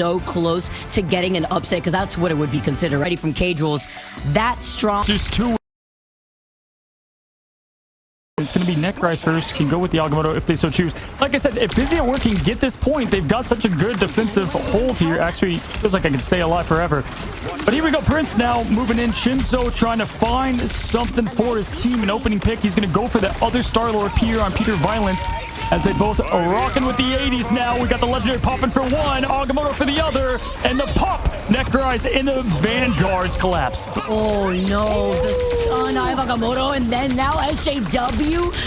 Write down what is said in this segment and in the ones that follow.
so close to getting an upset, because that's what it would be considered. Ready from K-Jules, that strong. There's two. It's going to be Necrise first. Can go with the Agamotto if they so choose. Like I said, if Busy at Work can get this point, they've got such a good defensive hold here. Actually, feels like I can stay alive forever. But here we go. Prince now moving in. Shinzo trying to find something for his team. An opening pick. He's going to go for the other Star-Lord here on Peter Violence, as they both are rocking with the 80s now. We got the legendary popping for one, Agamotto for the other, and the pop Necrise in the Vanguard's collapse. Oh no, the stun of Agamotto, and then now SJW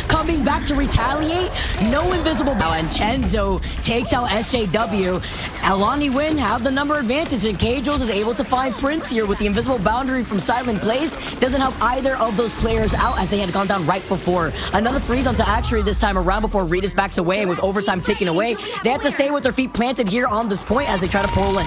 coming back to retaliate. No invisible now, and Chenzo takes out SJW. Alawind have the number advantage, and K-Jules is able to find Prince here with the invisible boundary from Silent Blaze. Doesn't help either of those players out, as they had gone down right before. Another freeze onto Actuary this time around before Ritas backs away, and with overtime taken away, they have to stay with their feet planted here on this point as they try to pull in.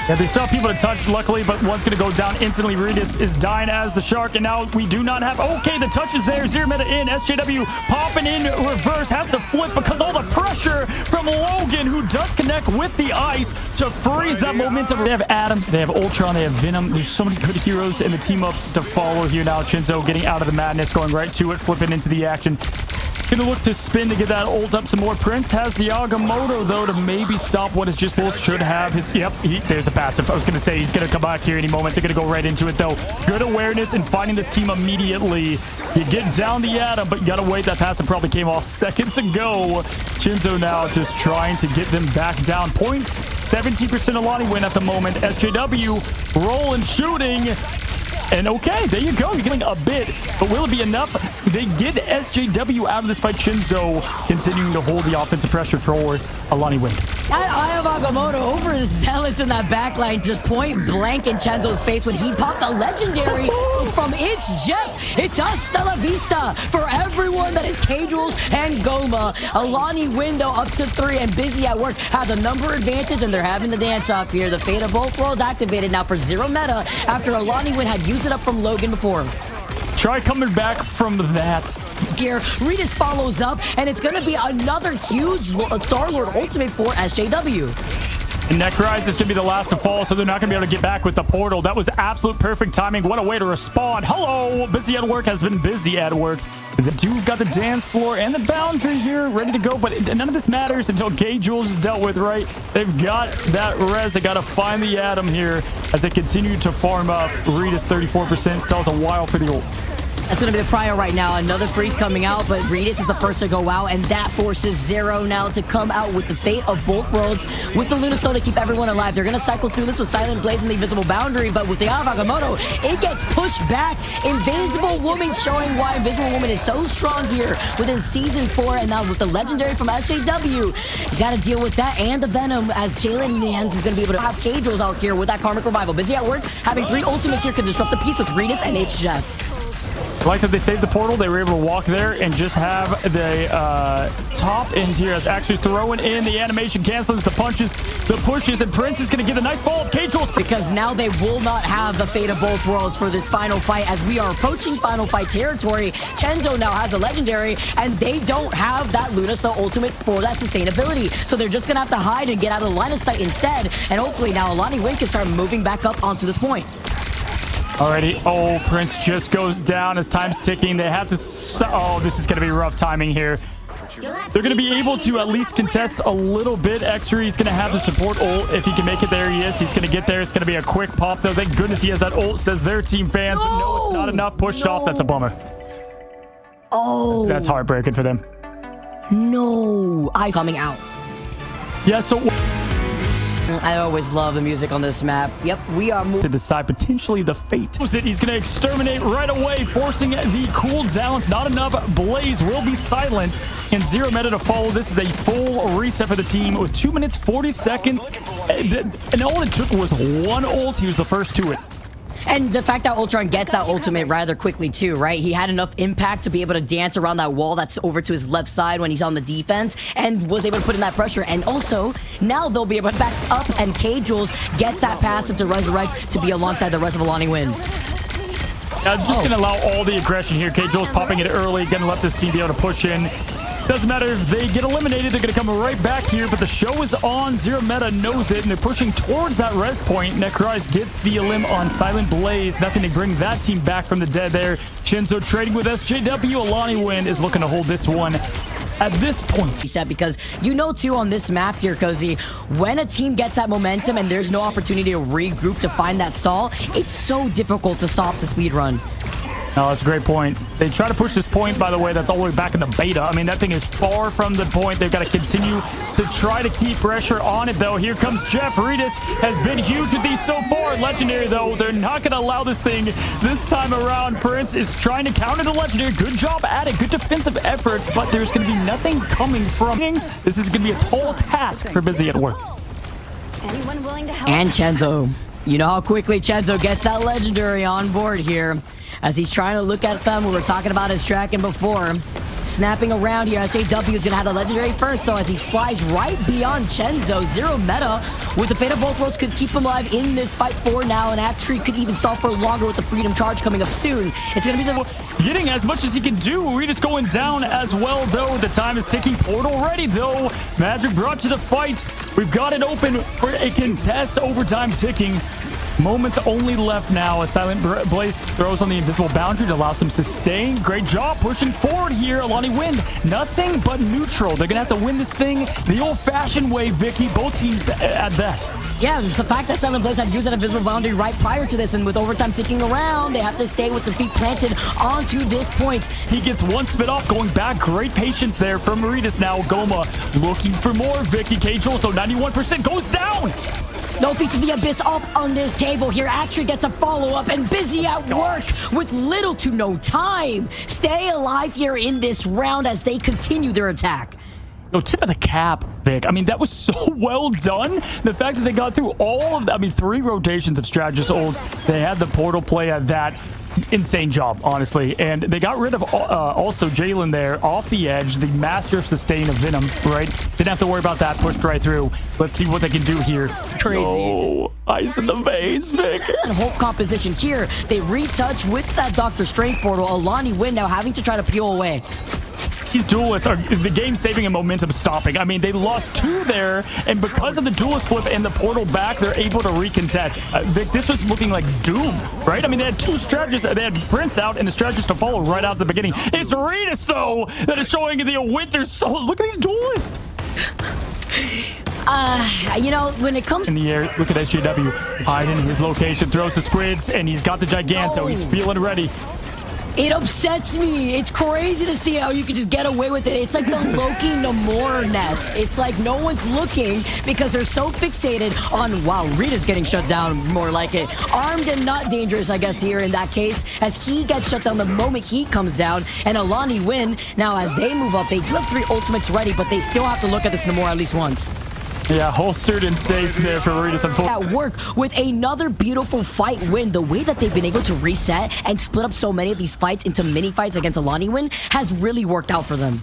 Yeah, they still have people to touch, luckily, but one's going to go down instantly. Ritas is dying as the Shark, and now we do not have... Okay, the touch is there. Zero meta in. SJW popping in reverse. Has to flip because all the pressure from Logan, who does connect with the ice to freeze that momentum. They have Adam. They have Ultron. They have Venom. There's so many good heroes in the team-ups to follow here now. Shinzo getting out of the madness, going right to it, flipping into the action. Gonna look to spin to get that ult up some more. Prince has the Agamotto, though, to maybe stop what his just bulls should have. His there's the passive. I was gonna say he's gonna come back here any moment. They're gonna go right into it, though. Good awareness and finding this team immediately. You get down the Atom, but you gotta wait. That passive probably came off seconds ago. Shinzo now just trying to get them back down. Point 17% Alawind at the moment. SJW rolling, shooting. And okay, there you go. You're getting a bit, but will it be enough? They get SJW out of this fight. Shinzo continuing to hold the offensive pressure for Alawind. That Eye of Agamotto overzealous in that backline, just point blank in Chenzo's face when he popped the legendary from It's Jeff. It's hasta la vista for everyone that is K-Jules and Goma. Alawind though up to 3, and Busy at Work have the number advantage, and they're having the dance off here. The Fate of both worlds activated now for zero meta after Alawind had used it up from Logan before. Try coming back from that. Here, Ritas follows up, and it's going to be another huge Star-Lord ultimate for SJW. And Necrise is going to be the last to fall, so they're not going to be able to get back with the portal. That was absolute perfect timing. What a way to respond. Hello! Busy at Work has been busy at work. You've got the dance floor and the boundary here ready to go, but none of this matters until K-Jules is dealt with, right? They've got that res. They got to find the Atom here as they continue to farm up. Ritas 34%, still has a while for the ult. That's going to be the prior right now. Another freeze coming out, but Ritas is the first to go out, and that forces Zero now to come out with the Fate of both worlds with the Lunastone to keep everyone alive. They're going to cycle through this with Silent Blaze and the Invisible Boundary, but with the Eye of Agamotto, it gets pushed back. Invisible Woman showing why Invisible Woman is so strong here within Season 4, and now with the Legendary from SJW, you got to deal with that and the Venom, as Jalen Nance is going to be able to have K-Jules out here with that Karmic Revival. Busy at Work, having 3 ultimates here, can disrupt the piece with Ritas and H. Jeff. I like that they saved the portal. They were able to walk there and just have the top end here as actually throwing in the animation, cancels the punches, the pushes, and Prince is going to get a nice fall of K-Jules. Because now they will not have the Fate of both worlds for this final fight, as we are approaching final fight territory. Chenzo now has a legendary, and they don't have that Lunastone ultimate for that sustainability. So they're just going to have to hide and get out of the line of sight instead. And hopefully now Alawind can start moving back up onto this point. Alrighty. Oh, Prince just goes down as time's ticking. They have to... Oh, this is going to be rough timing here. They're going to be able to at least contest a little bit. Extra, he's going to have the support ult. If he can make it, there he is. He's going to get there. It's going to be a quick pop, though. Thank goodness he has that ult, says their team fans. But no, it's not enough. Pushed off. That's a bummer. Oh. That's heartbreaking for them. No. I'm coming out. Yeah, so... I always love the music on this map. Yep, we are moving to decide potentially the fate. He's going to exterminate right away, forcing the cooldowns. Not enough. Blaze will be silent, and zero meta to follow. This is a full reset for the team with 2 minutes 40 seconds, and all it took was one ult. He was the first to it. And the fact that Ultron gets that ultimate rather quickly too, right? He had enough impact to be able to dance around that wall that's over to his left side when he's on the defense, and was able to put in that pressure. And also, now they'll be able to back up, and K-Jules gets that passive to resurrect to be alongside the rest of Alawind. I'm just going to allow all the aggression here. K-Jules popping it early, going to let this team be able to push in. Doesn't matter if they get eliminated, they're going to come right back here, but the show is on. Zero Meta knows it, and they're pushing towards that res point. Necrise gets the elim on Silent Blaze. Nothing to bring that team back from the dead there. Chenzo trading with SJW. Alawind is looking to hold this one at this point. He said, because you know too on this map here, Cozy, when a team gets that momentum and there's no opportunity to regroup to find that stall, it's so difficult to stop the speed run. No, that's a great point. They try to push this point, by the way, that's all the way back in the beta. I mean, that thing is far from the point. They've got to continue to try to keep pressure on it, though. Here comes Jeff. Ritas has been huge with these so far. Legendary, though. They're not going to allow this thing this time around. Prince is trying to counter the Legendary. Good job at it. Good defensive effort, but there's going to be nothing coming from it. This is going to be a tall task for Busy at work. Anyone willing to help? And Chenzo. You know how quickly Chenzo gets that Legendary on board here. As he's trying to look at them, we were talking about his tracking before. Snapping around here, SJW is going to have the Legendary first, though, as he flies right beyond Chenzo. Zero Meta with the fate of both worlds could keep him alive in this fight for now, and actually could even stall for longer with the Freedom Charge coming up soon. It's going to be the... Getting as much as he can do. Ritas going down as well, though. The time is ticking. Portal ready, though. Magic brought to the fight. We've got it open for a contest. Overtime ticking. Moments only left now as Silent Blaze throws on the invisible boundary to allow some sustain. Great job pushing forward here. Alawind, nothing but neutral. They're going to have to win this thing the old-fashioned way, Vicky. Both teams at that. Yeah, it's the fact that Silent Blaze had used that invisible boundary right prior to this, and with overtime ticking around, they have to stay with their feet planted onto this point. He gets one spit off, going back. Great patience there from Maritas now. Goma looking for more. Vicky Cage also 91% goes down. No Feast of the Abyss up on this table here. Actually gets a follow-up, and Busy at work with little to no time. Stay alive here in this round as they continue their attack. No, tip of the cap, Vic. I mean, that was so well done. The fact that they got through all of, 3 rotations of Strategist ults. They had the portal play at that. Insane job, honestly. And they got rid of also Jalen there off the edge, the master of sustain of Venom, right? Didn't have to worry about that. Pushed right through. Let's see what they can do here. It's crazy. Oh, ice in the veins, Vic. And whole composition here. They retouch with that Dr. Strange portal. Alawind now having to try to peel away. These duelists are the game saving and momentum stopping. I mean, they lost 2 there, and because of the duelist flip and the portal back, they're able to recontest. Vic, this was looking like doom, right? I mean, they had 2 strategists. They had Prince out and a strategist to follow right out at the beginning. It's Ritas, though, that is showing the winter soul. Look at these duelists. You know, when it comes in the air, look at SJW hiding his location, throws the squids, and he's got the Giganto. He's feeling ready. It upsets me. It's crazy to see how you can just get away with it. It's like the Loki Namor nest. It's like no one's looking because they're so fixated on, wow, Rita's getting shut down, more like it. Armed and not dangerous, I guess, here in that case, as he gets shut down the moment he comes down. And Alawind, now as they move up, they do have 3 ultimates ready, but they still have to look at this Namor at least once. Yeah, holstered and saved there for Ritas. At work with another beautiful fight win. The way that they've been able to reset and split up so many of these fights into mini fights against Alawind has really worked out for them.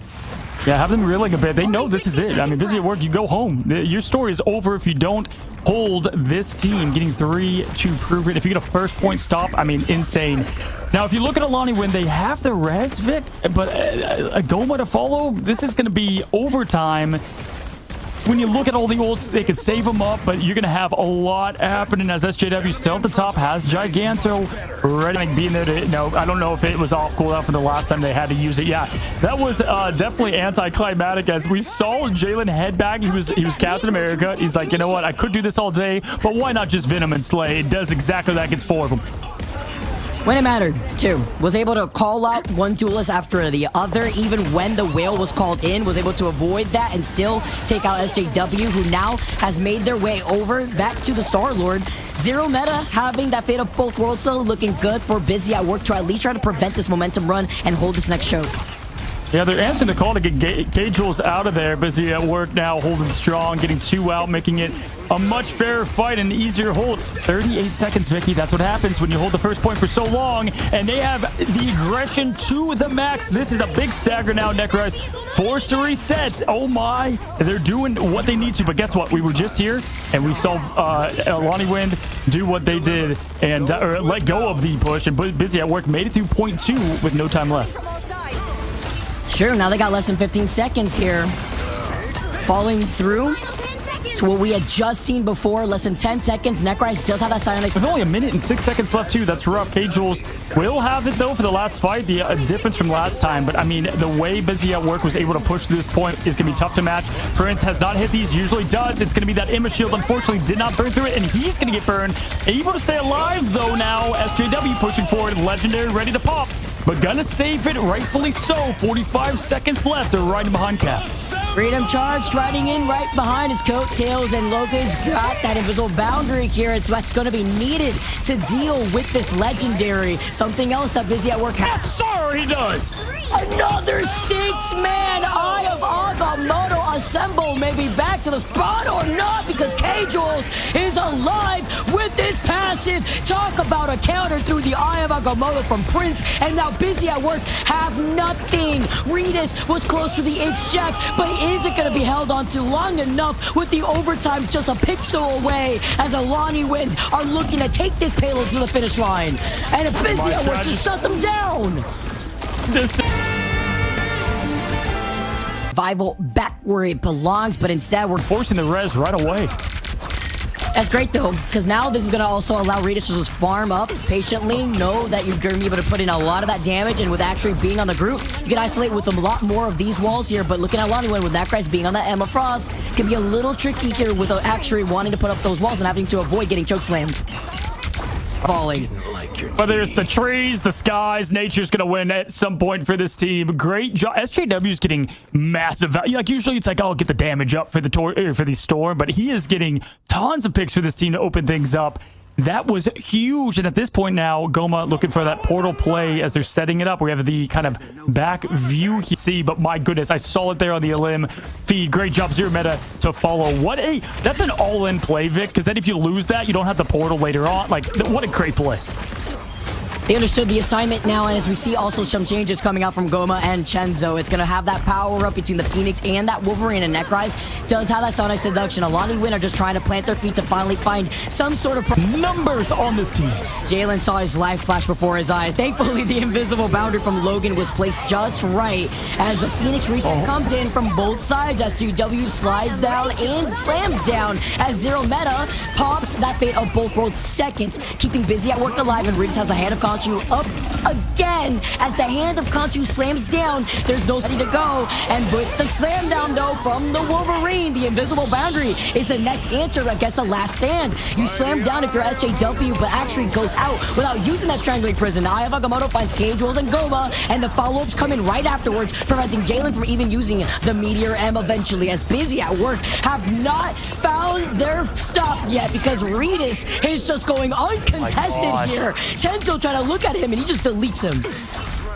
Yeah, have them reeling a bit. They know this is it. I mean, Busy at work, you go home. Your story is over if you don't hold this team. Getting 3 to prove it. If you get a first point stop, I mean, insane. Now, if you look at Alawind, they have the res, Vic, but a Goma to follow. This is going to be overtime. When you look at all the ults, they could save them up, but you're going to have a lot happening as SJW still at the top, has Giganto ready, being there to, I don't know if it was off cooldown for the last time they had to use it. Yeah, that was definitely anticlimactic as we saw Jalen head back. He was Captain America. He's like, you know what? I could do this all day, but why not just Venom and Slay? It does exactly that, gets 4 of them. When it mattered, too. Was able to call out one duelist after the other, even when the whale was called in, was able to avoid that and still take out SJW, who now has made their way over back to the Star-Lord. Zero Meta having that fate of both worlds, though, looking good for Busy at work to at least try to prevent this momentum run and hold this next choke. Yeah, they're answering the call to get Cage Rules out of there. Busy at work now, holding strong, getting 2 out, making it a much fairer fight and easier hold. 38 seconds, Vicky. That's what happens when you hold the first point for so long. And they have the aggression to the max. This is a big stagger now. Necrise forced to reset. Oh my. They're doing what they need to. But guess what? We were just here and we saw Alawind do what they did and let go of the push. And Busy at work made it through point 2 with no time left. Sure, now they got less than 15 seconds here. Falling through to what we had just seen before, less than 10 seconds. Necrise does have that silent. With only 1 minute and 6 seconds left too, that's rough. K-Jules will have it though for the last fight, the difference from last time. But I mean, the way Busy at Work was able to push to this point is going to be tough to match. Prince has not hit these, usually does. It's going to be that Emma shield, unfortunately did not burn through it, and he's going to get burned. Able to stay alive though now. SJW pushing forward, Legendary ready to pop, but gonna save it, rightfully so. 45 seconds left, they're riding behind Cap. Freedom Charge riding in right behind his coattails, and Logan's got that invisible boundary here. It's what's going to be needed to deal with this Legendary. Something else that Busy at Work has. Yes, sir, he does. Another 6-man Eye of Agamotto assemble. Maybe back to the spot or not, because K-Jules is alive with this passive. Talk about a counter through the Eye of Agamotto from Prince, and now Busy at Work have nothing. Redis was close to the inch check, but isn't going to be held on to long enough with the overtime just a pixel away, as Alawind are looking to take this payload to the finish line. And if Busy at Work to shut them down. This Survival back where it belongs, but instead we're forcing the res right away. That's great though, because now this is going to also allow Redis to just farm up patiently, know that you're going to be able to put in a lot of that damage, and with actually being on the group, you can isolate with a lot more of these walls here. But looking at Alawind with Necrise being on that Emma Frost can be a little tricky here with actually wanting to put up those walls and having to avoid getting choke slammed. Falling. Whether it's the trees, the skies, nature's gonna win at some point for this team. Great job. SJW is getting massive value. Like usually it's like, oh, get the damage up for the storm, but he is getting tons of picks for this team to open things up. That was huge. And at this point now, Goma looking for that portal play as they're setting it up. We have the kind of back view here. See, but my goodness, I saw it there on the Elim feed. Great job, Zero Meta, to follow. That's an all-in play, Vic, because then if you lose that, you don't have the portal later on. Like, what a great play. They understood the assignment now, and as we see also some changes coming out from Goma and Chenzo, it's going to have that power up between the Phoenix and that Wolverine, and Necrise does have that Sonic Seduction. Alawind are just trying to plant their feet to finally find some sort of numbers on this team. Jalen saw his life flash before his eyes. Thankfully, the invisible boundary from Logan was placed just right as the Phoenix reset comes in from both sides. SGW slides down and slams down as Zero Meta pops that fate of both worlds seconds, keeping Busy at Work alive, and Regis has a hand of Conchu up again as the hand of Conchu slams down. There's no ready to go, and with the slam down though from the Wolverine, the invisible boundary is the next answer against the last stand. You slam down if you're SJW, but actually goes out without using that strangling prison. Eye of Agamotto finds K-Jules and Goma, and the follow-ups come in right afterwards, preventing Jalen from even using the Meteor M eventually, as Busy at Work have not found their stop yet, because Redis is just going uncontested here. Chenzo trying to look at him, and he just deletes him.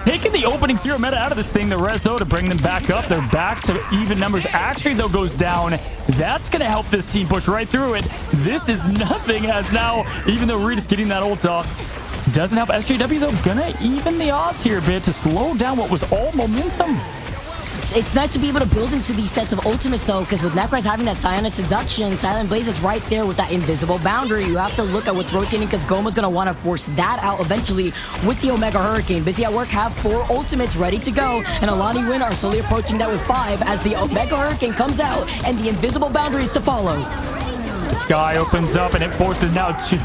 Taking the opening Zero Meta out of this thing, the res though to bring them back up. They're back to even numbers. Actually though goes down. That's going to help this team push right through it. This is nothing, as now even though Reed is getting that ult off, doesn't help. SJW though gonna even the odds here a bit to slow down what was all momentum. It's nice to be able to build into these sets of ultimates though, because with Necrise having that Silent Seduction, Silent Blaze is right there with that invisible boundary. You have to look at what's rotating, because Goma's going to want to force that out eventually with the Omega Hurricane. Busy at Work have 4 ultimates ready to go, and Alawind are slowly approaching that with 5 as the Omega Hurricane comes out and the invisible boundaries to follow. The sky opens up, and it forces now 2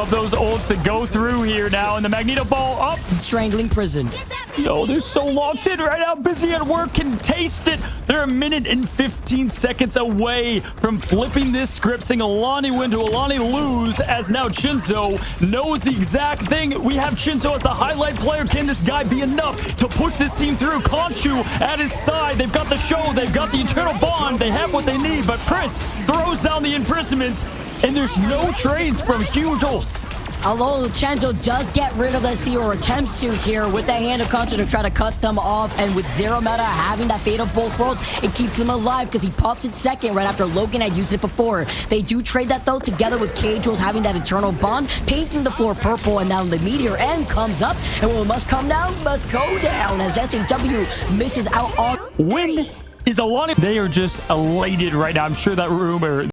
of those ults to go through here now, and the Magneto Ball up. Strangling prison. No, they're so locked in right now. Busy at Work can taste it. They're 1 minute and 15 seconds away from flipping this script, saying Alawind to Alani lose, as now Chinzo knows the exact thing. We have Chinzo as the highlight player. Can this guy be enough to push this team through? Conchu at his side. They've got the show. They've got the eternal bond. They have what they need, but Prince throws down the imprisonment, and there's no trades from huge ults. Although Chenzo does get rid of the C, or attempts to here with the hand of Contra to try to cut them off, and with Zero Meta having that fate of both worlds, it keeps him alive because he pops it second right after Logan had used it before. They do trade that though, together with K-Jules having that eternal bond, painting the floor purple, and now the Meteor M comes up, and what must come down must go down as SAW misses out on When is Alani? They are just elated right now. I'm sure that rumor